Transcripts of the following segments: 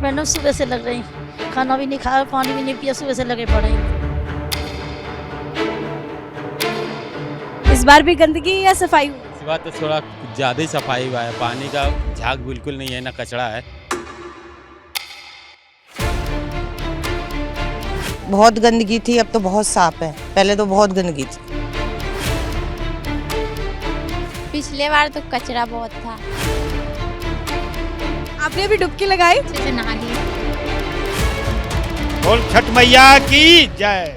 Madam सुबह से लग रही, खाना भी नहीं खाया, पानी भी नहीं पिया, सुबह से लगे पड़े। इस बार भी गंदगी या सफाई हुई? इस बार तो थोड़ा ज़्यादा ही सफाई हुआ है, पानी का झाग बिल्कुल नहीं है, ना कचरा है। बहुत गंदगी थी, अब तो बहुत साफ है, पहले तो बहुत गंदगी थी। पिछले बार तो कचरा बहुत था। आपने अभी डुबकी लगाई? अच्छे से नहा ली। बोल छठ मैया की जय।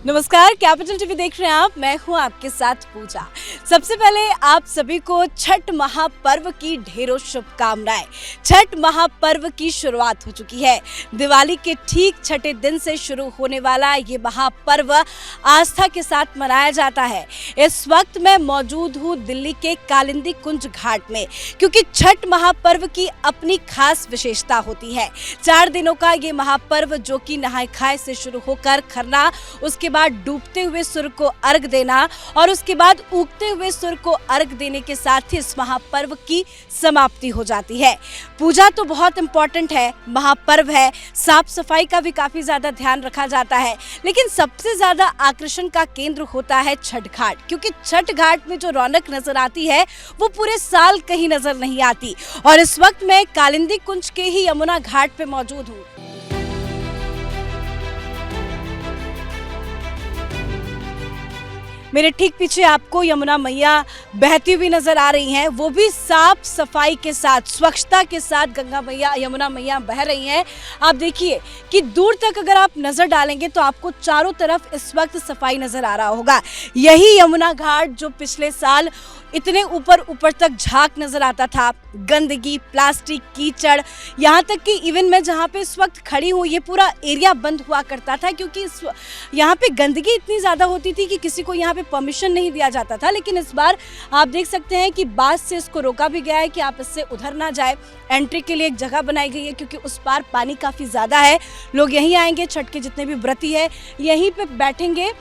नमस्कार, कैपिटल टीवी देख रहे हैं आप, मैं हूं आपके साथ पूजा। सबसे पहले आप सभी को छठ महापर्व की ढेरों शुभकामनाएं। छठ महापर्व की शुरुआत हो चुकी है। दिवाली के ठीक छठे दिन से शुरू होने वाला ये महापर्व आस्था के साथ मनाया जाता है। इस वक्त मैं मौजूद हूं दिल्ली के कालिंदी कुंज घाट में, क्योंकि छठ महापर्व की अपनी खास विशेषता होती है। 4 दिनों का ये महापर्व, जो कि नहाय खाए से शुरू होकर खरना, उसके बाद डूबते हुए सूर्य को अर्घ देना और उसके बाद उगते हुए सूर्य को अर्घ देने के साथ ही इस महापर्व की समाप्ति हो जाती है। पूजा तो बहुत इंपॉर्टेंट है, महापर्व है, साफ सफाई का भी काफी ज्यादा ध्यान रखा जाता है, लेकिन सबसे ज्यादा आकर्षण का केंद्र होता है छठ घाट, क्योंकि छठ घाट में जो रौनक नजर आती है वो पूरे साल कहीं नजर नहीं आती। और इस वक्त मैं कालिंदी कुंज के ही यमुना घाट पे मौजूद हूँ। मेरे ठीक पीछे आपको यमुना मैया बहती हुई नजर आ रही हैं, वो भी साफ सफाई के साथ, स्वच्छता के साथ गंगा मैया, यमुना मैया बह रही हैं। आप देखिए कि दूर तक अगर आप नजर डालेंगे तो आपको चारों तरफ इस वक्त सफाई नजर आ रहा होगा। यही यमुना घाट जो पिछले साल इतने ऊपर तक झाग नजर आता था, गंदगी, प्लास्टिक, कीचड़, यहाँ तक कि इवन मैं जहाँ पे इस वक्त खड़ी हूँ ये पूरा एरिया बंद हुआ करता था, क्योंकि यहाँ पे गंदगी इतनी ज़्यादा होती थी कि किसी को यहाँ पे परमिशन नहीं दिया जाता था। लेकिन इस बार आप देख सकते हैं कि बास से इसको रोका भी गया है कि आप इससे उधर ना जाए। एंट्री के लिए एक जगह बनाई गई है, क्योंकि उस पार पानी काफ़ी ज़्यादा है। लोग यहीं आएंगे, छठ के जितने भी व्रती है यहीं पर बैठेंगे,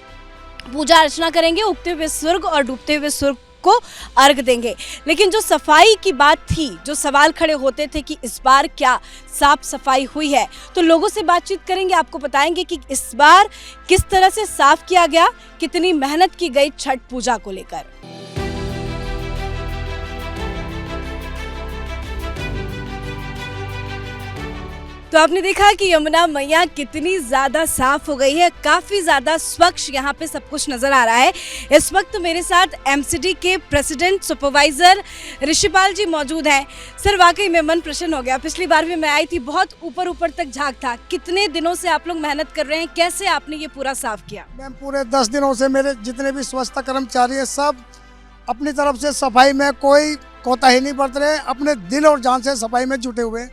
पूजा अर्चना करेंगे, उगते हुए सूर्य और डूबते हुए सूर्य को अर्घ देंगे। लेकिन जो सफाई की बात थी, जो सवाल खड़े होते थे कि इस बार क्या साफ सफाई हुई है, तो लोगों से बातचीत करेंगे, आपको बताएंगे कि इस बार किस तरह से साफ किया गया, कितनी मेहनत की गई छठ पूजा को लेकर। तो आपने देखा कि यमुना मैया कितनी ज़्यादा साफ हो गई है, काफ़ी ज़्यादा स्वच्छ यहाँ पे सब कुछ नज़र आ रहा है। इस वक्त मेरे साथ एमसीडी के प्रेसिडेंट सुपरवाइज़र ऋषिपाल जी मौजूद हैं। सर, वाकई में मन प्रसन्न हो गया। पिछली बार भी मैं आई थी, बहुत ऊपर तक झाग था। कितने दिनों से आप लोग मेहनत कर रहे हैं, कैसे आपने ये पूरा साफ किया? मैम, पूरे 10 दिनों से मेरे जितने भी स्वच्छता कर्मचारी हैं सब अपनी तरफ से सफाई में कोई कोताही नहीं बरत रहे, अपने दिल और जान से सफाई में जुटे हुए।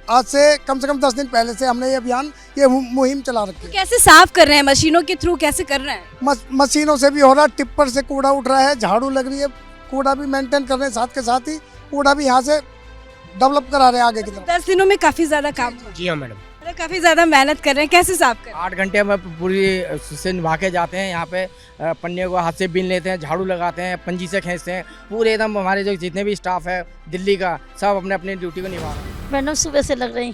आज से कम 10 दिन पहले से हमने ये अभियान, ये मुहिम चला रखी है। कैसे साफ कर रहे हैं? मशीनों के थ्रू कैसे कर रहे हैं? मशीनों से भी हो रहा है, टिप्पर से कूड़ा उठ रहा है, झाड़ू लग रही है, कूड़ा भी मेंटेन कर रहे हैं, साथ के साथ ही कूड़ा भी यहाँ से डेवलप करा रहे हैं आगे की तरफ। 10 दिनों में काफ़ी ज़्यादा काम हुआ। जी हाँ मैडम, काफ़ी ज़्यादा मेहनत कर रहे हैं, कैसे साफ कर रहे हैं? 8 घंटे में पूरी से निभा के जाते हैं। यहाँ पे पन्ने को हाथ से बीन लेते हैं, झाड़ू लगाते हैं, पंजी से खींचते हैं। पूरे एकदम हमारे जो जितने भी स्टाफ है दिल्ली का, सब अपने अपनी ड्यूटी को निभा रहे हैं। मैडम सुबह से लग रही,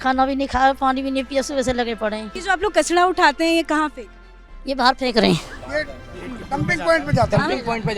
खाना भी नहीं खाया, पानी भी नहीं पिया, सुबह से लगे पड़े। ये जो आप लोग कचरा उठाते हैं, ये कहाँ पे? ये बाहर फेंक रहे हैं। ये डंपिंग पॉइंट पे जाता है। डंपिंग पॉइंट पे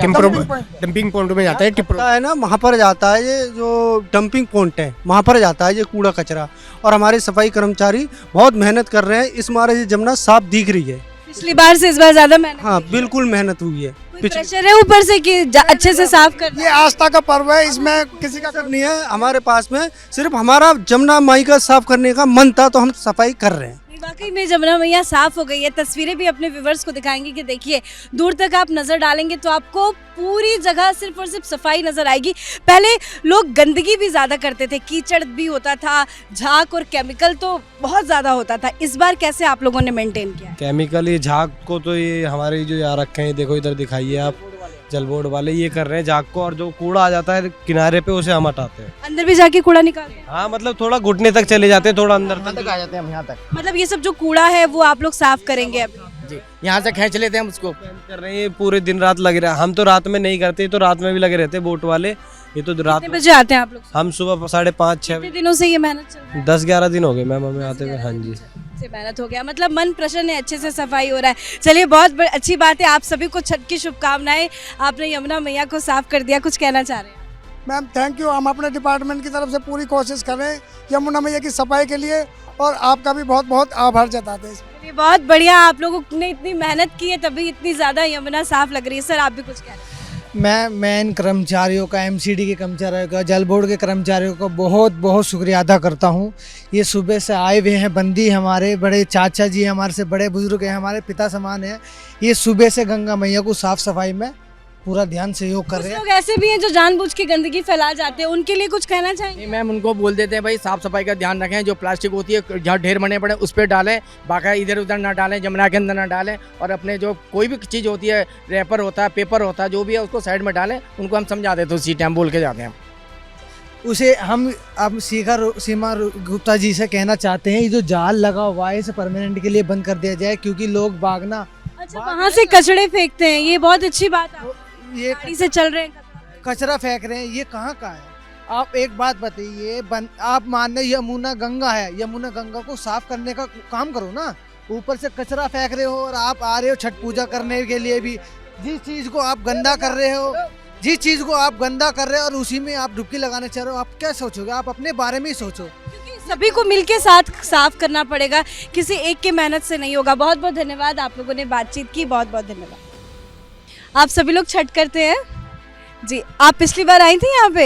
डंपिंग पॉइंट में जाता है, टिप्पर है ना, वहाँ पर जाता है। ये जो डंपिंग पॉइंट है वहाँ पर जाता है ये कूड़ा कचरा, और हमारे सफाई कर्मचारी बहुत मेहनत कर रहे हैं। इस बार ये जमुना साफ दिख रही है, पिछली बार से इस बार ज्यादा मेहनत। हाँ बिल्कुल मेहनत हुई है। कोई प्रेशर है ऊपर से कि अच्छे से साफ कर? ये आस्था का पर्व है, इसमें किसी का नहीं है हमारे पास में, सिर्फ हमारा जमुना माई का साफ करने का मन था तो हम सफाई कर रहे हैं। वाकई में यमुना मैया साफ हो गई है। तस्वीरें भी अपने व्यूवर्स को दिखाएंगे कि देखिए, दूर तक आप नजर डालेंगे तो आपको पूरी जगह सिर्फ और सिर्फ सफाई नजर आएगी। पहले लोग गंदगी भी ज्यादा करते थे, कीचड़ भी होता था, झाग और केमिकल तो बहुत ज्यादा होता था। इस बार कैसे आप लोगों ने मेंटेन किया? केमिकल, ये झाग को तो ये हमारे जो यहाँ रखे हैं, देखो इधर दिखाइए आप, जल बोर्ड वाले ये कर रहे हैं झाग को, और जो कूड़ा आ जाता है किनारे पे उसे हम हटाते हैं। अंदर भी जाके कूड़ा निकालते हैं? हाँ, मतलब थोड़ा घुटने तक चले जाते हैं, थोड़ा अंदर तक आ जाते हैं हम यहाँ तक। मतलब ये सब जो कूड़ा है वो आप लोग साफ करेंगे अभी? जी, यहाँ से खींच लेते हैं हम उसको। कर रहे हैं ये पूरे दिन रात लगे रहे। हम तो रात में नहीं करते, तो रात में भी लगे रहते हैं बोट वाले। ये तो रात कितने बजे आते हैं आप लोग? हम सुबह 5:30 6 कितने दिनों से ये मेहनत चल रही है? 10-11 दिन हो गए मैम हमें आते हुए। हाँ जी, से मेहनत हो गया, मतलब मन प्रसन्न है, अच्छे से सफाई हो रहा है। चलिए, बहुत अच्छी बात है। आप सभी को छठ की शुभकामनाएं। आपने यमुना मैया को साफ कर दिया, कुछ कहना चाह रहे हैं? Ma'am thank you. हम अपने डिपार्टमेंट की तरफ से पूरी कोशिश कर रहे हैं यमुना मैया की सफाई के लिए, और आपका भी बहुत बहुत आभार जताते हैं। ये बहुत बढ़िया, आप लोगों ने इतनी मेहनत की है तभी इतनी ज़्यादा यमुना साफ लग रही है। सर, आप भी कुछ कह रहे हैं? मैं इन कर्मचारियों का, एमसीडी के कर्मचारियों का, जल बोर्ड के कर्मचारियों का बहुत बहुत शुक्रिया अदा करता हूँ। ये सुबह से आए हुए हैं बंदी, हमारे बड़े चाचा जी हमारे से बड़े बुजुर्ग हैं, हमारे पिता समान हैं। ये सुबह से गंगा मैया को साफ सफाई में पूरा ध्यान सहयोग कर कुछ रहे हैं। लोग ऐसे भी हैं जो जानबूझ के गंदगी फैला जाते हैं, उनके लिए कुछ कहना चाहेंगे? नहीं मैम, उनको बोल देते हैं भाई साफ सफाई का ध्यान रखें। जो प्लास्टिक होती है जहाँ ढेर बने पड़े उस पर डालें, बाकी इधर उधर ना डालें, जमुना के अंदर ना डालें। और अपने जो कोई भी चीज़ होती है, रैपर होता है, पेपर होता है, जो भी है उसको साइड में डालें। उनको हम समझा देते हैं, उसी टाइम बोल के जाते हैं। उसे हम अब सीमा गुप्ता जी से कहना चाहते हैं, ये जो जाल लगा हुआ है इसे परमानेंट के लिए बंद कर दिया जाए, क्योंकि लोग भागना अच्छा, वहाँ से कचड़े फेंकते हैं, ये बहुत अच्छी बात है। ये गाड़ी से चल रहे हैं, कचरा फेंक रहे हैं, ये कहाँ का है? आप एक बात बताइए, आप मान रहे यमुना गंगा है, यमुना गंगा को साफ करने का काम करो ना। ऊपर से कचरा फेंक रहे हो और आप आ रहे हो छठ पूजा करने के लिए भी। जिस चीज़ को आप गंदा कर रहे हो, जिस चीज़ को आप गंदा कर रहे हो और उसी में आप डुबकी लगाने चाह रहे हो, आप क्या सोचोगे? आप अपने बारे में ही सोचो। सभी को मिलके साथ साफ करना पड़ेगा, किसी एक के मेहनत से नहीं होगा। बहुत बहुत धन्यवाद, आप लोगों ने बातचीत की, बहुत बहुत धन्यवाद। आप सभी लोग छठ करते हैं जी। आप पिछली बार आई थी यहाँ पे,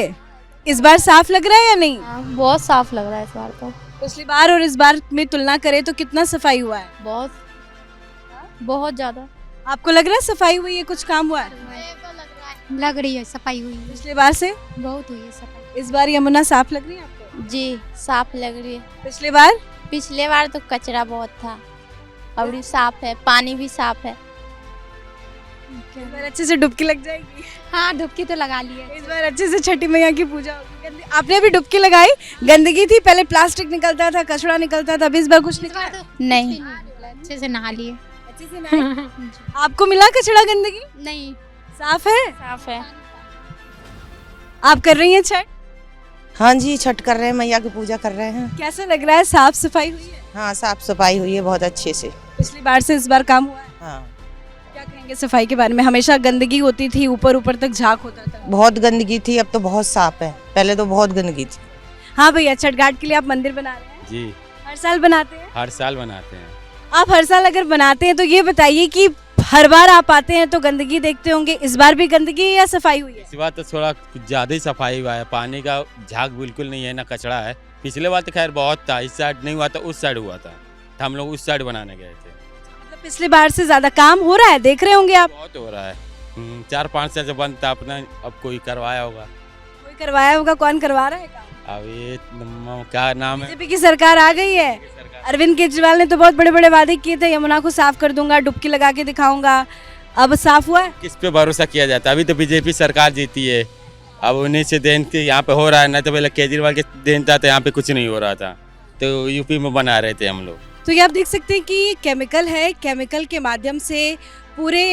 इस बार साफ लग रहा है या नहीं? बहुत साफ लग रहा है इस बार तो। पिछली बार और इस बार में तुलना करें तो कितना सफाई हुआ है? बहुत ज़्यादा। आपको लग रहा है सफाई हुई है, कुछ काम हुआ है? लग रही है सफाई हुई है, पिछली बार से बहुत हुई है सफाई। इस बार यमुना साफ लग रही है आपको? जी, साफ लग रही है। पिछले बार तो कचरा बहुत था, अब साफ है, पानी भी साफ है। इस बार अच्छे से डुबकी लग जाएगी। हाँ, डुबकी तो लगा ली है। इस बार अच्छे से छठी मैया की पूजा होगी। आपने भी डुबकी लगाई? गंदगी थी, पहले प्लास्टिक निकलता था, कचरा निकलता था, अभी इस बार कुछ निकला? नहीं, अच्छे से नहा लिए। अच्छे से नहाए? आपको मिला कचरा गंदगी? नहीं, साफ है? साफ है। आप कर रही हैं छठ? हाँ जी, छठ कर रहे हैं, मैया की पूजा कर रहे हैं। कैसा लग रहा है? साफ सफाई हुई है? हाँ, साफ सफाई हुई है बहुत अच्छे से। पिछली बार से इस बार काम हुआ है? हाँ, क्या कहेंगे सफाई के बारे में? हमेशा गंदगी होती थी, ऊपर ऊपर तक झाग होता था। बहुत गंदगी थी, अब तो बहुत साफ है। पहले तो बहुत गंदगी थी। हाँ भैया, छठ घाट के लिए आप मंदिर बना रहे हैं? जी, हर साल बनाते हैं? हर साल बनाते हैं। आप हर साल अगर बनाते हैं तो ये बताइए कि हर बार आप आते हैं तो गंदगी देखते होंगे, इस बार भी गंदगी है या सफाई हुई है? इस बार तो थोड़ा कुछ ज़्यादा ही सफाई हुआ है, पानी का झाग बिल्कुल नहीं है, ना कचरा है। पिछले बार तो खैर बहुत था, इस साइड नहीं हुआ था, उस साइड हुआ था, तो हम लोग उस साइड बनाने गए थे। मतलब पिछली बार से ज्यादा काम हो रहा है, देख रहे होंगे आप? बहुत हो रहा है। 4-5 साल से बंद था अपना, अब कोई करवाया होगा। कोई करवाया होगा, कौन करवा रहा है काम? अब ये क्या नाम है, बीजेपी की सरकार आ गई है। अरविंद केजरीवाल ने तो बहुत बड़े बड़े वादे किए थे, यमुना को साफ कर दूंगा, डुबकी लगा के दिखाऊंगा। अब साफ हुआ है? किस पे भरोसा किया जाता है? अभी तो बीजेपी सरकार जीती है, अब उन्हीं से देन के यहाँ पे हो रहा है, नहीं तो पहले केजरीवाल के देन था तो यहाँ पे कुछ नहीं हो रहा था, तो यूपी में बना रहे थे हम लोग। तो ये आप देख सकते हैं कि ये केमिकल है, केमिकल के माध्यम से पूरे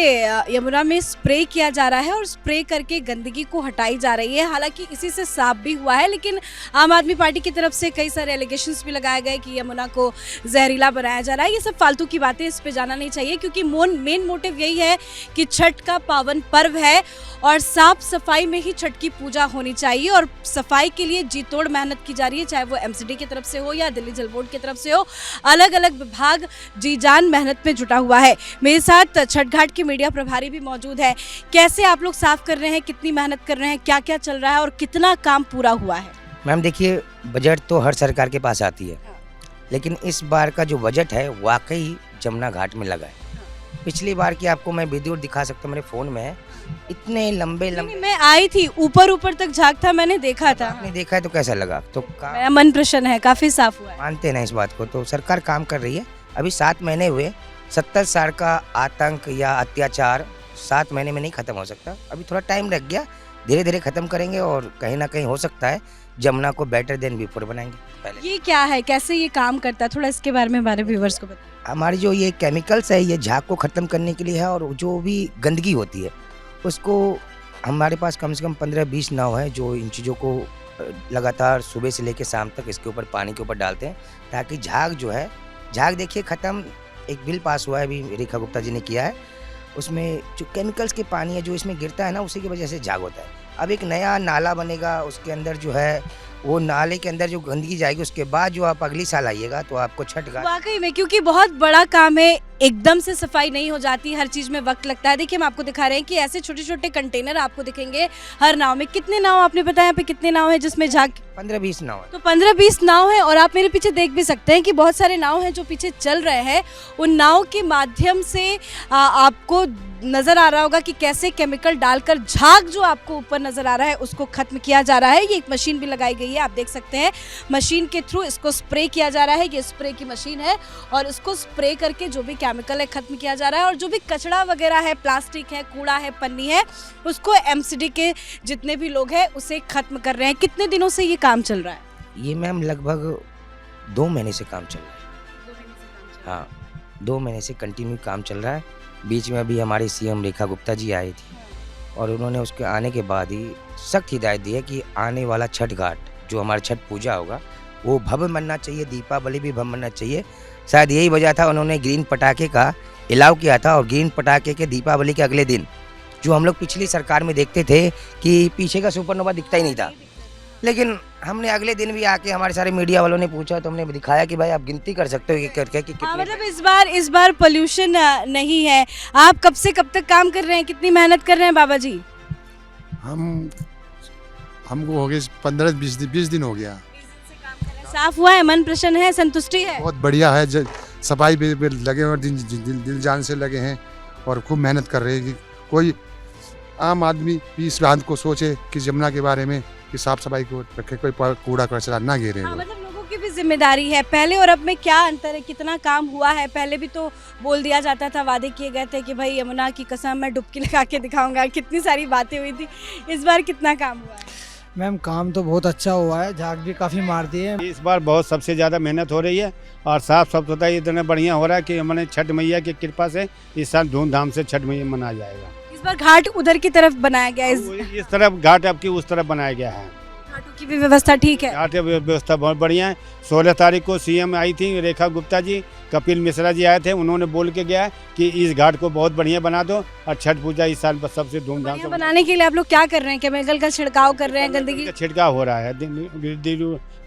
यमुना में स्प्रे किया जा रहा है और स्प्रे करके गंदगी को हटाई जा रही है। हालांकि इसी से साफ भी हुआ है, लेकिन आम आदमी पार्टी की तरफ से कई सारे एलिगेशंस भी लगाए गए कि यमुना को जहरीला बनाया जा रहा है। ये सब फालतू की बातें, इस पे जाना नहीं चाहिए, क्योंकि मेन मोटिव यही है कि छठ का पावन पर्व है और साफ सफाई में ही छठ की पूजा होनी चाहिए। और सफाई के लिए जी तोड़ मेहनत की जा रही है, चाहे वो एमसीडी की तरफ से हो या दिल्ली जल बोर्ड की तरफ से हो। अलग अलग विभाग जी जान मेहनत में जुटा हुआ है। मेरे साथ छठ घाट के मीडिया प्रभारी भी मौजूद है। कैसे आप लोग साफ कर रहे हैं, कितनी मेहनत कर रहे हैं, क्या क्या चल रहा है और कितना काम पूरा हुआ है? मैम देखिए, बजट तो हर सरकार के पास आती है, लेकिन इस बार का जो बजट है वाकई जमुना घाट में लगा है। पिछली बार की आपको मैं वीडियो दिखा सकता हूँ, मेरे फ़ोन में है, इतने लंबे मैं आई थी, ऊपर तक झाग था, मैंने देखा था। आपने देखा है तो कैसा लगा? तो मेरा मन प्रसन्न है, काफ़ी साफ हुआ है। मानते हैं ना इस बात को, तो सरकार काम कर रही है। अभी 7 महीने हुए, 70 साल का आतंक या अत्याचार 7 महीने में नहीं खत्म हो सकता, अभी थोड़ा टाइम लग गया, धीरे धीरे ख़त्म करेंगे और कहीं ना कहीं हो सकता है जमुना को बेटर देन बिफोर बनाएंगे। पहले ये क्या है, कैसे ये काम करता है, थोड़ा इसके बारे में हमारे व्यूवर्स को बताएं। हमारी जो ये केमिकल्स है ये झाग को ख़त्म करने के लिए है, और जो भी गंदगी होती है उसको हमारे पास कम से कम 15-20 नाव है जो इन चीज़ों को लगातार सुबह से लेकर शाम तक इसके ऊपर पानी के ऊपर डालते हैं, ताकि झाग जो है, झाग देखिए ख़त्म। एक बिल पास हुआ है अभी, रेखा गुप्ता जी ने किया है, उसमें जो केमिकल्स के पानी है जो इसमें गिरता है ना, उसी की वजह से झाग होता है। अब एक नया नाला बनेगा, उसके अंदर जो है वो नाले के अंदर जो गंदगी जाएगी, उसके बाद जो आप अगली साल आइएगा तो आपको छठ घाट। वाकई में, क्योंकि बहुत बड़ा काम है, एकदम से सफाई नहीं हो जाती, हर चीज में वक्त लगता है। देखिए हम आपको दिखा रहे हैं कि ऐसे छोटे छोटे कंटेनर आपको दिखेंगे हर नाव में। कितने नाव आपने बताया, यहाँ पे कितने नाव है जिसमें झाग? 15-20 नाव है। तो 15-20 नाव है, और आप मेरे पीछे देख भी सकते हैं कि बहुत सारे नाव हैं जो पीछे चल रहे हैं। उन नाव के माध्यम से आपको नजर आ रहा होगा कि कैसे केमिकल डालकर झाग जो आपको ऊपर नजर आ रहा है उसको खत्म किया जा रहा है। ये एक मशीन भी लगाई गई है, आप देख सकते हैं, मशीन के थ्रू इसको स्प्रे किया जा रहा है। ये स्प्रे की मशीन है और इसको स्प्रे करके जो भी केमिकल है खत्म किया जा रहा है, और जो भी कचरा वगैरह है, प्लास्टिक है, कूड़ा है, पन्नी है, उसको एमसीडी के जितने भी लोग हैं उसे खत्म कर रहे हैं। कितने दिनों से ये काम चल रहा है? ये मैम लगभग 2 महीने से काम चल रहा है। हाँ, 2 महीने से कंटिन्यू काम चल रहा है। बीच में अभी हमारे सीएम रेखा गुप्ता जी आए थे और उन्होंने उसके आने के बाद ही सख्त हिदायत दी है कि आने वाला छठ घाट जो हमारा छठ पूजा होगा वो भव्य बनना चाहिए, दीपावली भी भव्य बनना चाहिए। शायद यही वजह था उन्होंने ग्रीन पटाखे का अलाउ किया था, और ग्रीन पटाखे के दीपावली के अगले दिन जो हम लोग पिछली सरकार में देखते थे कि पीछे का सुपरनोवा दिखता ही नहीं था, लेकिन हमने अगले दिन भी आके हमारे सारे मीडिया वालों ने पूछा तो हमने दिखाया कि भाई आप गिनती कर सकते हो कि करके कि कितने। मतलब इस बार पोल्यूशन नहीं है। आप कब से कब तक काम कर रहे हैं, कितनी मेहनत कर रहे हैं बाबा जी? हमको हो गए 15-20 दिन हो गया। साफ हुआ है, मन प्रसन्न है, संतुष्टि है? बहुत बढ़िया है, सफाई पे लगे और दिल जान से लगे हैं और खूब मेहनत कर रहे हैं कि कोई आम आदमी भी इस बात को सोचे कि जमुना के बारे में कि साफ सफाई को रखे, कोई कूड़ा कचरा ना गिरे। मतलब लोगों की भी जिम्मेदारी है। पहले और अब में क्या अंतर है, कितना काम हुआ है? पहले भी तो बोल दिया जाता था, वादे किए गए थे कि भाई यमुना की कसम मैं डुबकी लगा के दिखाऊंगा, कितनी सारी बातें हुई थी। इस बार कितना काम हुआ है? मैम काम तो बहुत अच्छा हुआ है, झाग भी काफ़ी मारती है। इस बार बहुत सबसे ज़्यादा मेहनत हो रही है और साफ सफाई इतना बढ़िया हो रहा है कि हमने छठ मैया की कृपा से इस साल धूमधाम से छठ मैया मनाया जाएगा। इस बार घाट उधर की तरफ बनाया गया है, इस तरफ घाट आपकी उस तरफ बनाया गया है। घाटों की भी व्यवस्था ठीक है? घाट व्यवस्था बहुत बढ़िया है। 16 तारीख को सीएम आई थी रेखा गुप्ता जी, कपिल मिश्रा जी आए थे, उन्होंने बोल के गया कि इस घाट को बहुत बढ़िया बना दो और छठ पूजा इस साल सबसे धूमधाम से बनाने के लिए आप लोग क्या कर रहे हैं? केमिकल का छिड़काव कर रहे हैं, गंदगी का छिड़काव हो रहा है।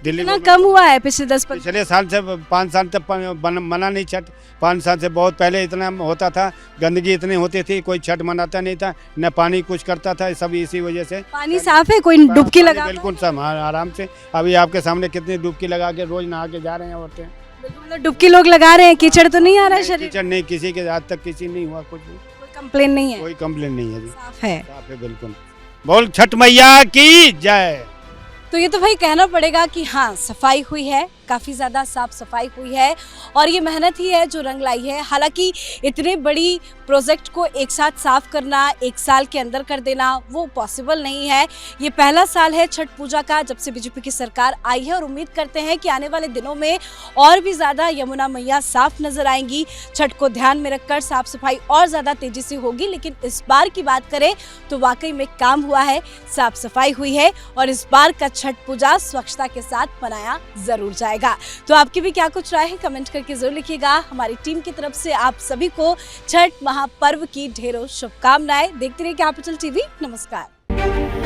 दिल्ली में कम हुआ है पिछले साल से 5 साल तक मना नहीं छठ। 5 साल से बहुत पहले इतना होता था, गंदगी इतनी होती थी, कोई छठ मनाता नहीं था, न पानी कुछ करता था, सब इसी वजह से। पानी साफ है, कोई डुबकी लगा? बिल्कुल सब आराम से। अभी आपके सामने कितनी डुबकी लगा के रोज नहा के जा रहे हैं औरतें। मतलब डुबकी लोग लगा रहे हैं, कीचड़ तो नहीं आ रहा है शरीर? कीचड़ नहीं, किसी के आज तक किसी नहीं हुआ, कुछ कोई कंप्लेन नहीं है? कोई कंप्लेन नहीं है जी, साफ है, साफ है बिल्कुल। बोल छठ मैया की जय। तो ये तो भाई कहना पड़ेगा कि हाँ, सफाई हुई है, काफ़ी ज़्यादा साफ सफाई हुई है, और ये मेहनत ही है जो रंग लाई है। हालांकि इतने बड़ी प्रोजेक्ट को एक साथ साफ करना, एक साल के अंदर कर देना, वो पॉसिबल नहीं है। ये पहला साल है छठ पूजा का जब से बीजेपी की सरकार आई है, और उम्मीद करते हैं कि आने वाले दिनों में और भी ज़्यादा यमुना मैया साफ नज़र आएंगी। छठ को ध्यान में रखकर साफ सफाई और ज़्यादा तेज़ी से होगी। लेकिन इस बार की बात करें तो वाकई में काम हुआ है, साफ सफाई हुई है, और इस बार का छठ पूजा स्वच्छता के साथ मनाया ज़रूर जाएगा। तो आपकी भी क्या कुछ राय है, कमेंट करके जरूर लिखिएगा। हमारी टीम की तरफ से आप सभी को छठ महापर्व की ढेरों शुभकामनाएं। देखते रहिए कैपिटल टीवी। नमस्कार।